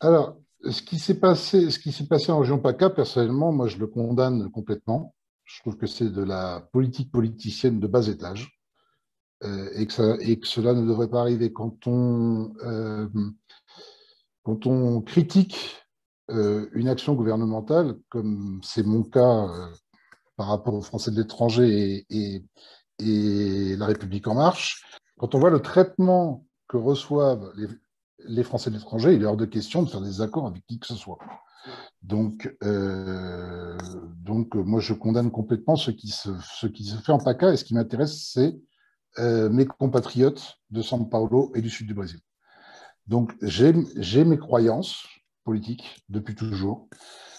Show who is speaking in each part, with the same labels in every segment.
Speaker 1: Alors, ce qui s'est passé en région PACA, personnellement, moi, je le condamne complètement. Je trouve que c'est de la politique politicienne de bas étage et que cela ne devrait pas arriver quand on critique une action gouvernementale, comme c'est mon cas par rapport aux Français de l'étranger et La République en marche. Quand on voit le traitement que reçoivent les Français de l'étranger, il est hors de question de faire des accords avec qui que ce soit. Donc, moi, je condamne complètement ce qui se fait en PACA. Et ce qui m'intéresse, c'est mes compatriotes de São Paulo et du sud du Brésil. Donc, j'ai mes croyances politiques depuis toujours.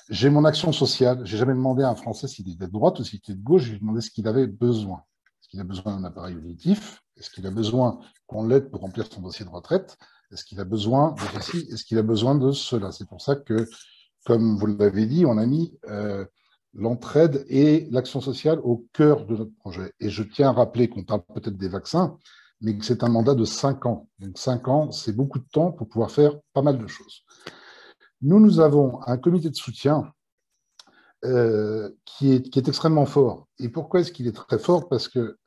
Speaker 1: J'ai mon action sociale. J'ai jamais demandé à un Français s'il était de droite ou s'il était de gauche. J'ai demandé ce qu'il avait besoin. Est-ce qu'il a besoin d'un appareil auditif? Est-ce qu'il a besoin qu'on l'aide pour remplir son dossier de retraite? Est-ce qu'il a besoin de ceci? Est-ce qu'il a besoin de cela? C'est pour ça que, comme vous l'avez dit, on a mis l'entraide et l'action sociale au cœur de notre projet. Et je tiens à rappeler qu'on parle peut-être des vaccins, mais que c'est un mandat de 5 ans. Donc 5 ans, c'est beaucoup de temps pour pouvoir faire pas mal de choses. Nous avons un comité de soutien qui est extrêmement fort. Et pourquoi est-ce qu'il est très fort? Parce que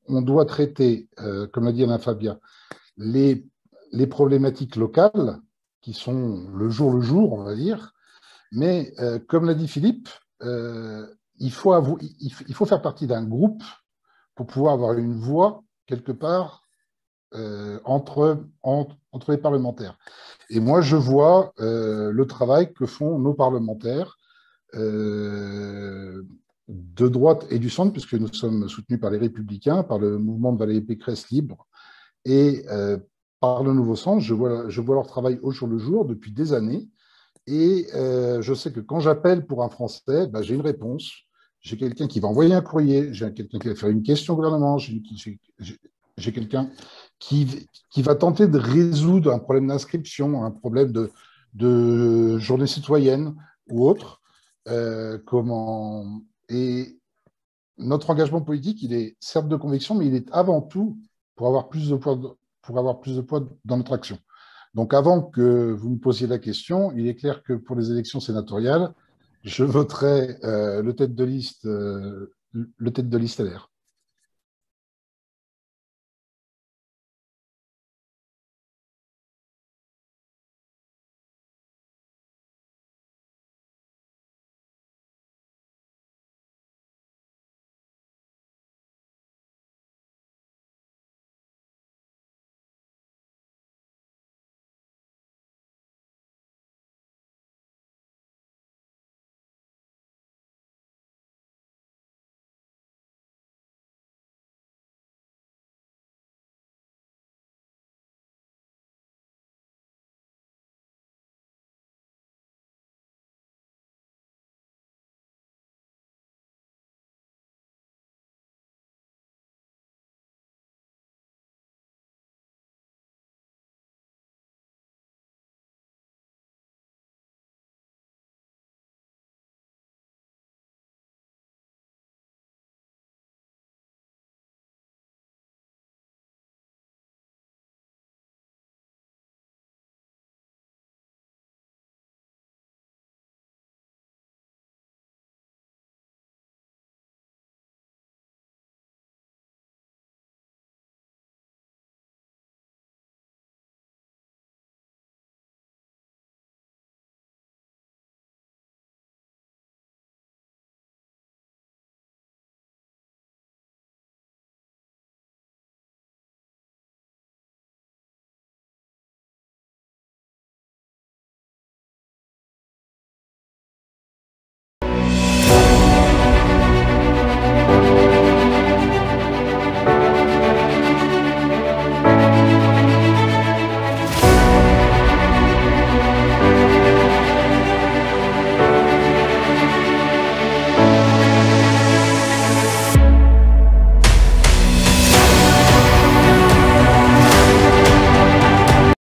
Speaker 1: on doit traiter, comme l'a dit Alain Fabien, les, les problématiques locales qui sont le jour, on va dire. Mais comme l'a dit Philippe, il faut faire partie d'un groupe pour pouvoir avoir une voix quelque part entre les parlementaires. Et moi, je vois le travail que font nos parlementaires de droite et du centre, puisque nous sommes soutenus par les Républicains, par le mouvement de Valérie Pécresse Libre et par le Nouveau Centre. Je vois leur travail au jour le jour depuis des années. Et je sais que quand j'appelle pour un Français, ben, j'ai une réponse. J'ai quelqu'un qui va envoyer un courrier, j'ai quelqu'un qui va faire une question au gouvernement, j'ai quelqu'un qui va tenter de résoudre un problème d'inscription, un problème de journée citoyenne ou autre. Et notre engagement politique, il est certes de conviction, mais il est avant tout pour avoir plus de poids, dans notre action. Donc, avant que vous me posiez la question, il est clair que pour les élections sénatoriales, je voterai le tête de liste LR.